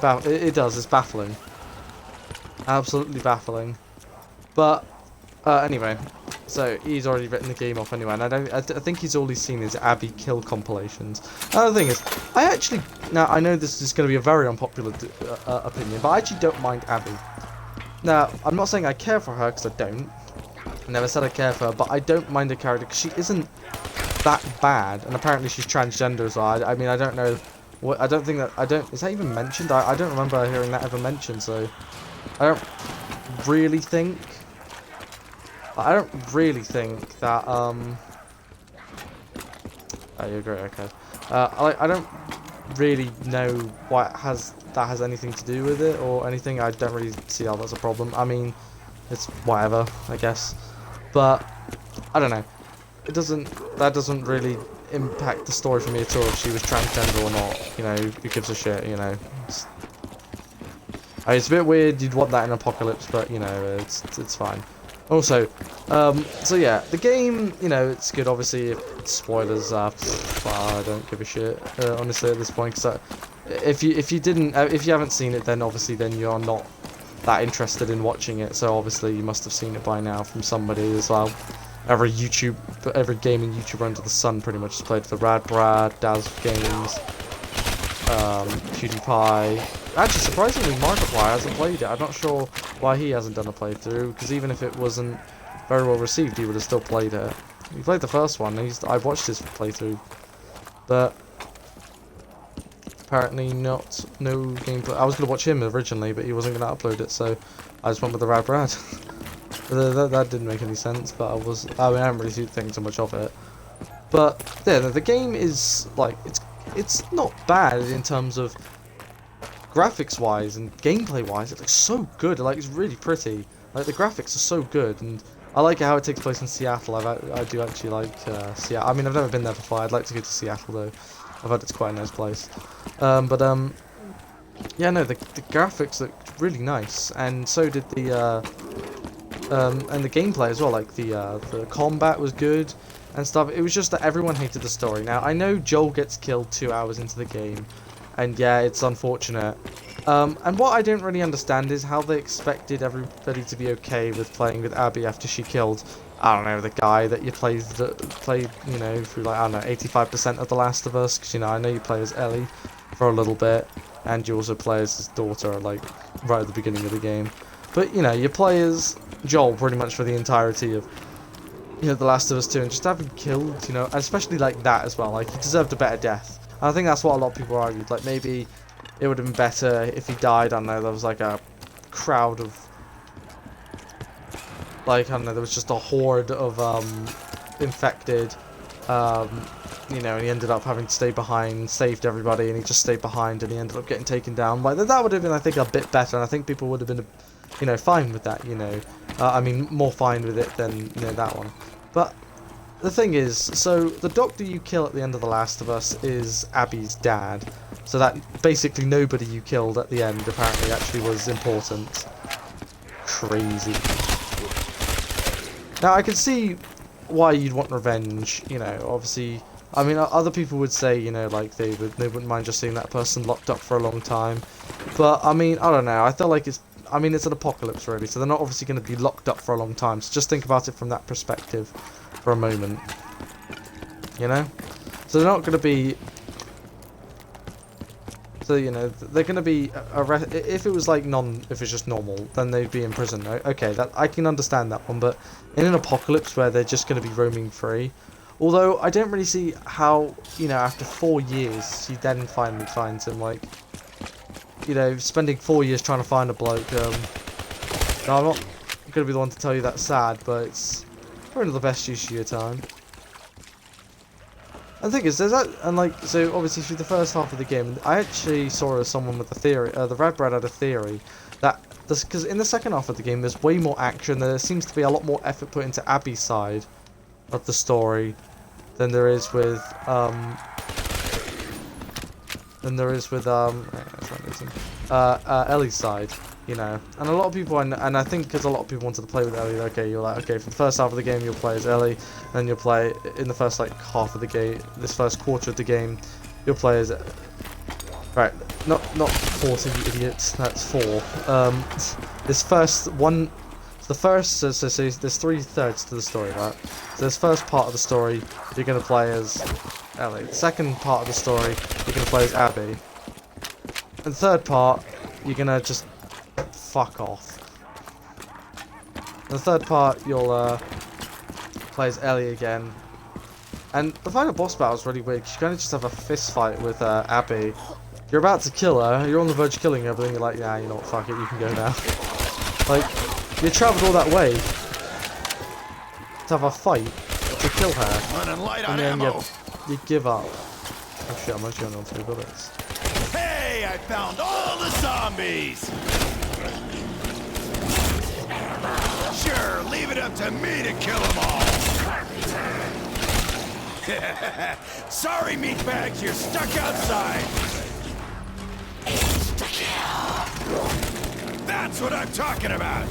It does, it's baffling. Absolutely baffling. But, anyway. So, he's already written the game off anyway, and I think all he's seen is Abby kill compilations. Another thing is, now I know this is going to be a very unpopular opinion, but I actually don't mind Abby. Now, I'm not saying I care for her, because I don't. I never said I care for her, but I don't mind her character, because she isn't that bad, and apparently she's transgender as well. I mean, I don't know, is that even mentioned? I don't remember hearing that ever mentioned, so I don't really think that, oh, you're great, okay. I don't really know what that has anything to do with it, or anything. I don't really see how that's a problem. I mean, it's whatever, I guess. But, I don't know. That doesn't really impact the story for me at all, if she was transgender or not. You know, who gives a shit, you know. It's a bit weird you'd want that in Apocalypse, but, you know, it's fine. Also, so yeah, the game, you know, it's good. Obviously, spoilers are, I don't give a shit, honestly, at this point. Because if you haven't seen it, then obviously you're not that interested in watching it. So obviously, you must have seen it by now from somebody as well. Every gaming YouTuber under the sun pretty much has played for Rad Brad, Daz Games, PewDiePie. Actually, surprisingly, Markiplier hasn't played it. I'm not sure why he hasn't done a playthrough, because even if it wasn't very well received, he would have still played it. He played the first one, I watched his playthrough, but apparently no gameplay. I was going to watch him originally, but he wasn't going to upload it, so I just went with the Rad Brad. that didn't make any sense, but I haven't really think so much of it. But yeah, the game is, like, it's not bad in terms of graphics wise and gameplay wise. It looks so good. Like, it's really pretty. Like, the graphics are so good, and I like how it takes place in Seattle. I do actually like Seattle. I mean, I've never been there before. I'd like to go to Seattle though. I've heard it's quite a nice place. Yeah, no, the graphics look really nice, and so did the and the gameplay as well. Like, the combat was good and stuff. It was just that everyone hated the story. Now, I know Joel gets killed 2 hours into the game, and yeah, it's unfortunate. And what I don't really understand is how they expected everybody to be okay with playing with Abby after she killed, I don't know, the guy that you played, you know, through, like, I don't know, 85% of The Last of Us, because, you know, I know you play as Ellie for a little bit, and you also play as his daughter, like, right at the beginning of the game. But, you know, you play as Joel pretty much for the entirety of, you know, The Last of Us 2, and just have him killed, you know, especially like that as well. Like, he deserved a better death. And I think that's what a lot of people argued. Like, maybe it would have been better if he died. I don't know, there was like a crowd of, like, I don't know, there was just a horde of infected, you know, and he ended up having to stay behind, saved everybody, and he just stayed behind, and he ended up getting taken down. Like, that would have been, I think, a bit better, and I think people would have been, you know, fine with that, you know. I mean, more fine with it than, you know, that one. But the thing is, so the doctor you kill at the end of The Last of Us is Abby's dad. So that basically nobody you killed at the end apparently actually was important. Crazy. Now, I can see why you'd want revenge, you know, obviously. I mean, other people would say, you know, like, they wouldn't mind just seeing that person locked up for a long time. But, I mean, I don't know, I feel like it's an apocalypse, really, so they're not obviously going to be locked up for a long time, so just think about it from that perspective for a moment, you know? So they're not going to be, So, you know, they're going to be if it was like if it's just normal, then they'd be in prison. Okay, that I can understand that one, but in an apocalypse where they're just going to be roaming free, although I don't really see how, you know, after 4 years, he then finally finds him, like, you know, spending 4 years trying to find a bloke. No, I'm not going to be the one to tell you that's sad, but it's probably not the best use of your time. And the thing is, there's that, and like, so obviously through the first half of the game, I actually saw someone with a theory, the Red Brad had a theory, that, because in the second half of the game, there's way more action, there seems to be a lot more effort put into Abby's side of the story than there is with, Ellie's side, you know. And a lot of people, and I think because a lot of people wanted to play with Ellie, okay, you're like, okay, for the first half of the game you'll play as Ellie, and then you'll play, in the first, like, half of the game, this first quarter of the game, you'll play as, right, not 40, you idiots, that's 4. This first one, the first, so there's 3/3 to the story, right? So this first part of the story, you're going to play as Ellie. The second part of the story, you're going to play as Abby. And the third part, you're going to just fuck off. In the third part, you'll play as Ellie again. And the final boss battle is really weird, 'cause you kind of just have a fist fight with Abby. You're about to kill her, you're on the verge of killing her, but then you're like, yeah, you know what, fuck it, you can go now. Like, you travelled all that way to have a fight, to kill her, and then you give up. Oh shit, I'm actually on 3 bullets. Hey, I found all the zombies! Sure, leave it up to me to kill them all! Sorry, meatbags, you're stuck outside! That's what I'm talking about!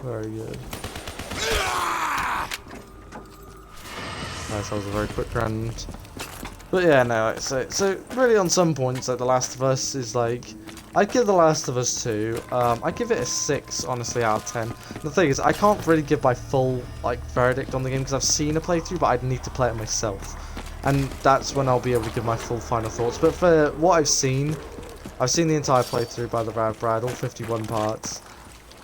Very good. Nice, that was a very quick round. But yeah, no, so really on some points, like The Last of Us is like, I'd give The Last of Us 2, I'd give it a 6, honestly, out of 10. The thing is, I can't really give my full, like, verdict on the game because I've seen a playthrough, but I'd need to play it myself. And that's when I'll be able to give my full final thoughts. But for what I've seen the entire playthrough by the Rad Brad, all 51 parts.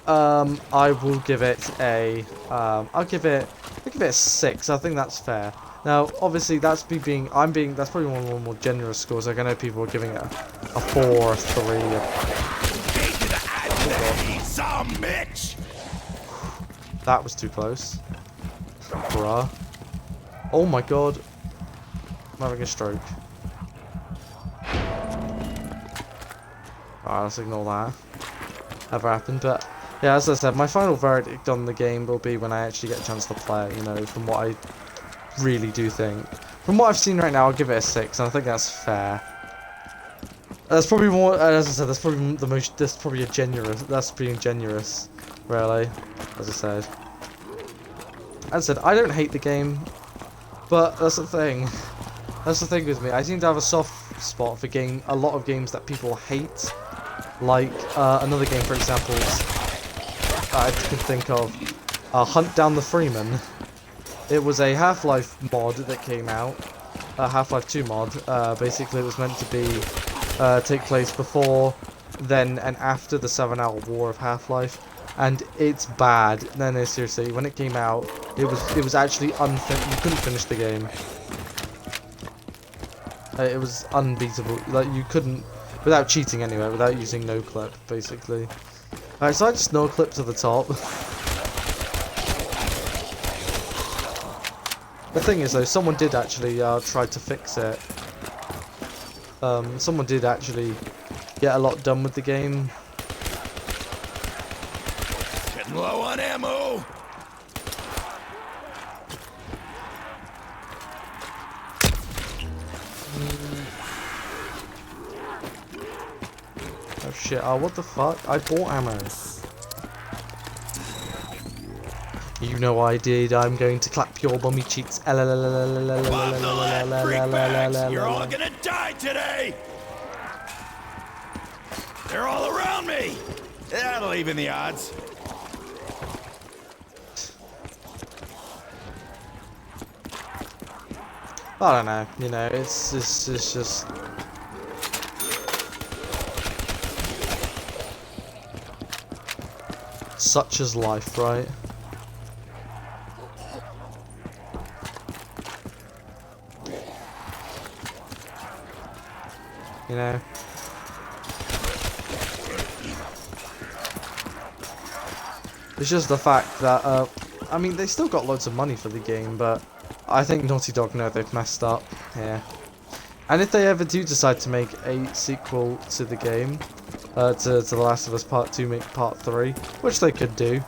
I will give it a, I'll give it a 6. I think that's fair. Now, obviously, that's that's probably one of the more generous scores. Like, I know people are giving it a 4, a 3. That was too close. Bruh. Oh my god. I'm having a stroke. Alright, let's ignore that. Never happened, but yeah, as I said, my final verdict on the game will be when I actually get a chance to play it, you know, from what I really do think. From what I've seen right now, I'll give it a 6, and I think that's fair. That's probably more, as I said, that's probably the most, that's probably that's being generous, really, as I said. As I said, I don't hate the game, but that's the thing. That's the thing with me. I seem to have a soft spot for a lot of games that people hate. Like, another game, for example, I can think of, Hunt Down the Freeman. It was a Half-Life mod that came out, Half-Life 2 mod. Basically, it was meant to be, take place before, then, and after the 7-hour war of Half-Life. And it's bad. No, seriously, when it came out, it was actually you couldn't finish the game. It was unbeatable. Like, you couldn't, without cheating anyway, without using no-clip, basically. Alright, so I just no-clip to the top. The thing is, though, someone did actually try to fix it. Someone did actually get a lot done with the game. Getting low on ammo! Oh shit, what the fuck? I bought ammo. You know I did. I'm going to clap your bummy cheeks. Bomb the lead, freak bags! You're all gonna die today! They're all around me! That'll even the odds. I don't know. You know, it's just. Such is life, right? You know. It's just the fact that, I mean, they still got loads of money for the game, but I think Naughty Dog know they've messed up. Yeah. And if they ever do decide to make a sequel to the game, to The Last of Us Part 2, make Part 3, which they could do,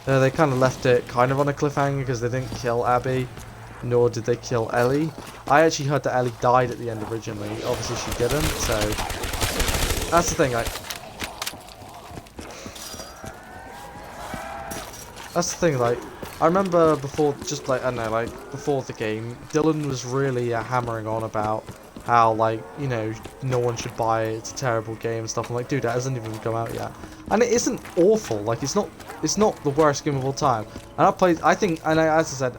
they kind of left it kind of on a cliffhanger because they didn't kill Abby, nor did they kill Ellie. I actually heard that Ellie died at the end originally. Obviously she didn't, so that's the thing. That's the thing. Like, I remember before, just like I don't know, like before the game, Dylan was really hammering on about how, like, you know, no one should buy it. It's a terrible game and stuff. I'm like, dude, that hasn't even come out yet, and it isn't awful. Like, it's not the worst game of all time. And I think, and as I said,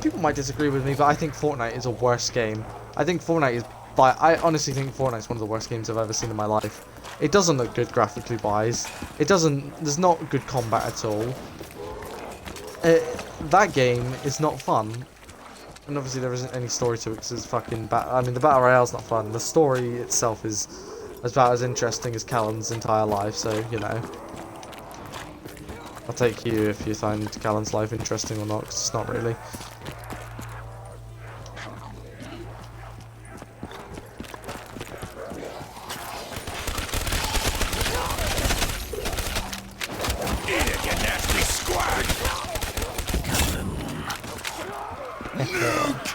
people might disagree with me, but I think Fortnite is a worse game. I think Fortnite is, I honestly think Fortnite's one of the worst games I've ever seen in my life. It doesn't look good graphically wise. There's not good combat at all. That game is not fun. And obviously there isn't any story to it because it's fucking I mean, the Battle Royale's not fun. The story itself is about as interesting as Callan's entire life, so, you know. I'll take you if you find Callan's life interesting or not, because it's not really. Eat it, you nasty squag! Nuke!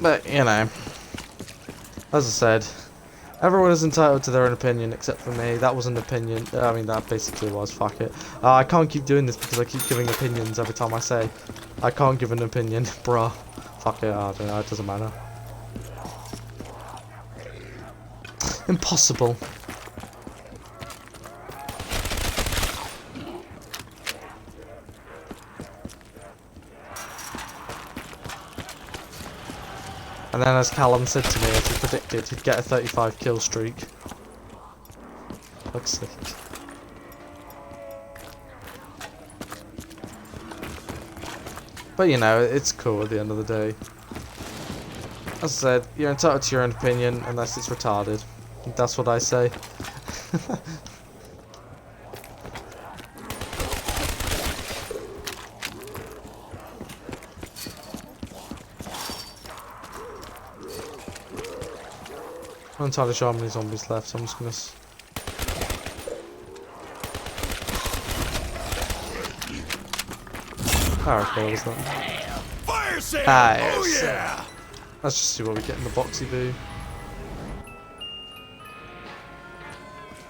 But, you know, as I said, everyone is entitled to their own opinion except for me. That was an opinion. I mean, that basically was. Fuck it. I can't keep doing this because I keep giving opinions every time I say I can't give an opinion. Bruh. Fuck it. I don't know. It doesn't matter. Impossible. And then, as Callum said to me, as he predicted, he'd get a 35 kill streak. Fuck's sake. But you know, it's cool at the end of the day. As I said, you're entitled to your own opinion unless it's retarded. That's what I say. I'm not entirely sure how many zombies left, so I'm just gonna. Alright, was that? Fire sale! Ah, Oh yes. yeah! Let's just see what we get in the boxy boo.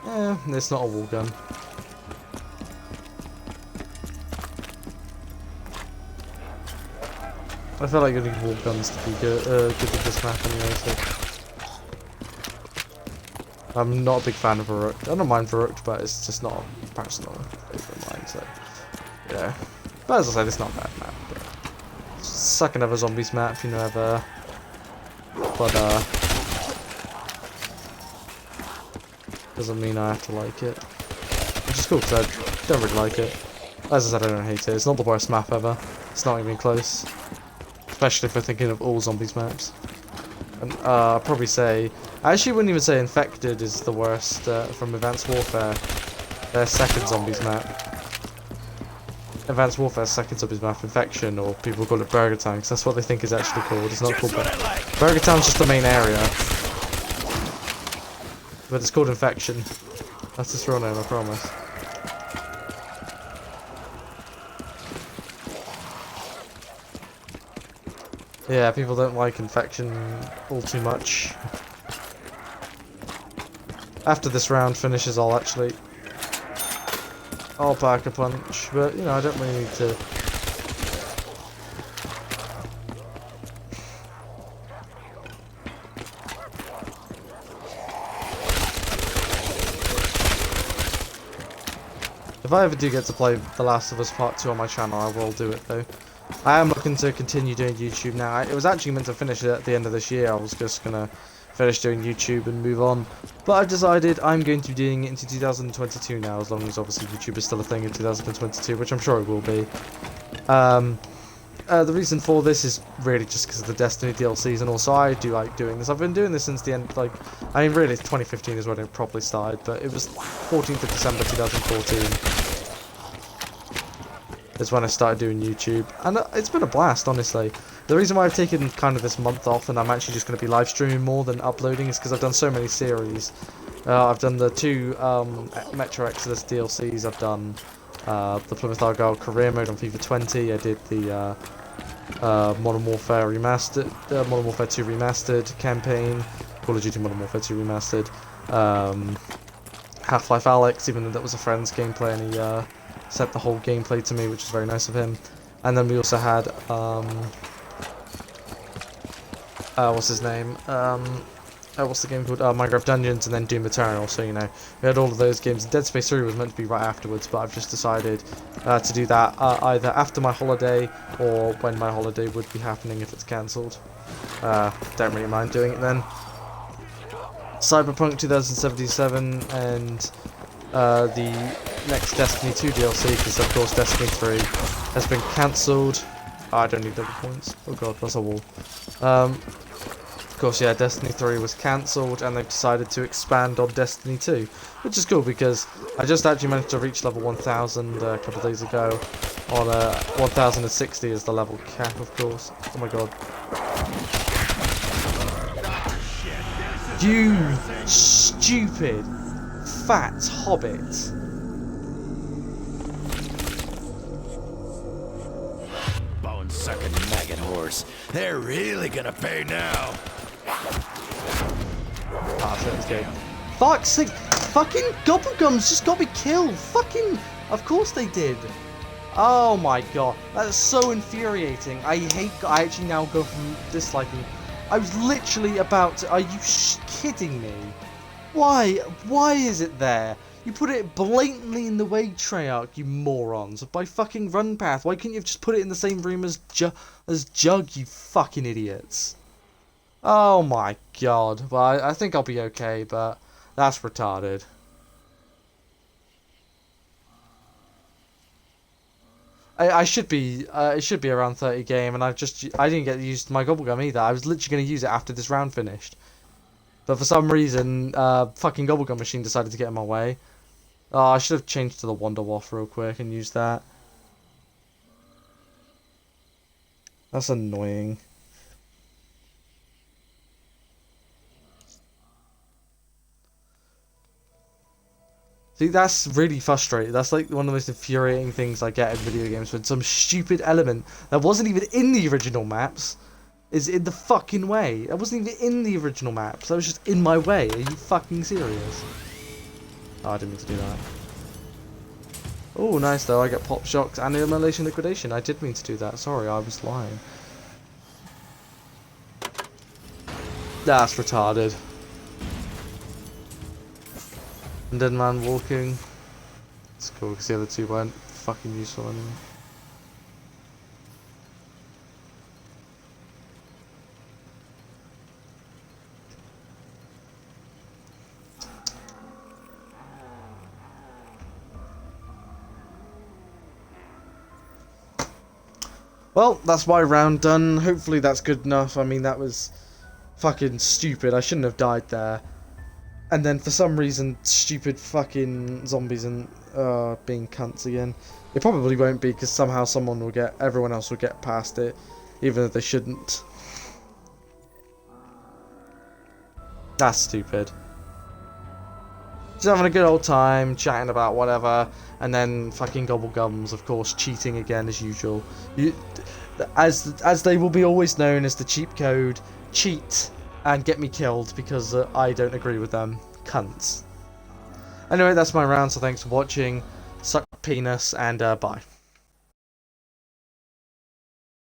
Yeah, it's not a wall gun. I feel like getting wall guns to be good at this map anyway, so. I'm not a big fan of Varuk. I don't mind Varuk, but it's just not a personal favourite of mine, so. Yeah. But as I said, it's not a bad map. But it's just sucking of a zombies map, you know, ever. But, doesn't mean I have to like it. Which is cool, because I don't really like it. As I said, I don't hate it. It's not the worst map ever. It's not even close. Especially if we're thinking of all zombies maps. And, I'd probably say... I actually wouldn't even say Infected is the worst from Advanced Warfare. Their second zombies map. Advanced Warfare's second zombies map, Infection, or people call it Burger Town, because that's what they think is actually called. It's not called Burger Town's just the main area. But it's called Infection. That's its real name, I promise. Yeah, people don't like Infection all too much. After this round finishes, I'll pack a punch, but, you know, I don't really need to. If I ever do get to play The Last of Us Part 2 on my channel, I will do it, though. I am looking to continue doing YouTube now. It was actually meant to finish it at the end of this year. I was just going to finish doing YouTube and move on. But I've decided I'm going to be doing it into 2022 now, as long as obviously YouTube is still a thing in 2022, which I'm sure it will be. The reason for this is really just because of the Destiny DLCs, and also I do like doing this. I've been doing this since the end, like, I mean really 2015 is when it properly started, but it was 14th of December 2014 is when I started doing YouTube, and it's been a blast, honestly. The reason why I've taken kind of this month off and I'm actually just going to be live streaming more than uploading is because I've done so many series. I've done the 2 Metro Exodus DLCs, I've done the Plymouth Argyle career mode on FIFA 20, I did the Modern Warfare Remastered, Modern Warfare 2 Remastered campaign, Call of Duty Modern Warfare 2 Remastered, Half-Life Alyx, even though that was a friend's gameplay and he sent the whole gameplay to me, which was very nice of him. And then we also had, what's his name? What's the game called? Minecraft Dungeons, and then Doom Eternal. So, you know, we had all of those games. Dead Space 3 was meant to be right afterwards, but I've just decided to do that either after my holiday or when my holiday would be happening if it's cancelled. Don't really mind doing it then. Cyberpunk 2077 and the next Destiny 2 DLC, because of course Destiny 3 has been cancelled. Oh, I don't need double points. Oh god, that's a wall. Of course, yeah, Destiny 3 was cancelled, and they've decided to expand on Destiny 2, which is cool because I just actually managed to reach level 1000 a couple of days ago. On 1060 is the level cap, of course. Oh my god. You stupid fat hobbit. Bone-sucking maggot horse. They're really gonna pay now. Ah, so let's go. Fuck's sake. Fucking Gobblegums just got me killed. Fucking. Of course they did. Oh my god. That's so infuriating. I actually now go from disliking. I was literally about to. Are you kidding me? Why? Why is it there? You put it blatantly in the way, Treyarch, you morons. By fucking run path. Why couldn't you have just put it in the same room as Jug, you fucking idiots? Oh my god. Well, I think I'll be okay, but that's retarded. I should be, it should be around 30 game, and I didn't get used to my Gobblegum either. I was literally going to use it after this round finished. But for some reason, fucking Gobblegum machine decided to get in my way. Oh, I should have changed to the Wonder Waff real quick and used that. That's annoying. See, that's really frustrating. That's like one of the most infuriating things I get in video games, when some stupid element that wasn't even in the original maps is in the fucking way. That wasn't even in the original maps. That was just in my way. Are you fucking serious? Oh, I didn't mean to do that. Oh, nice though. I get pop shocks and immolation liquidation. I did mean to do that. Sorry, I was lying. That's retarded. And Dead Man walking. It's cool because the other two weren't fucking useful anymore. Well, that's my round done. Hopefully that's good enough. I mean, that was fucking stupid. I shouldn't have died there. And then for some reason, stupid fucking zombies and being cunts again. It probably won't be, because somehow everyone else will get past it, even though they shouldn't. That's stupid. Just having a good old time, chatting about whatever, and then fucking Gobblegums, of course, cheating again as usual. As they will be always known as the cheap code, cheat and get me killed because I don't agree with them. Cunts. Anyway, that's my round, so thanks for watching. Suck penis, and bye.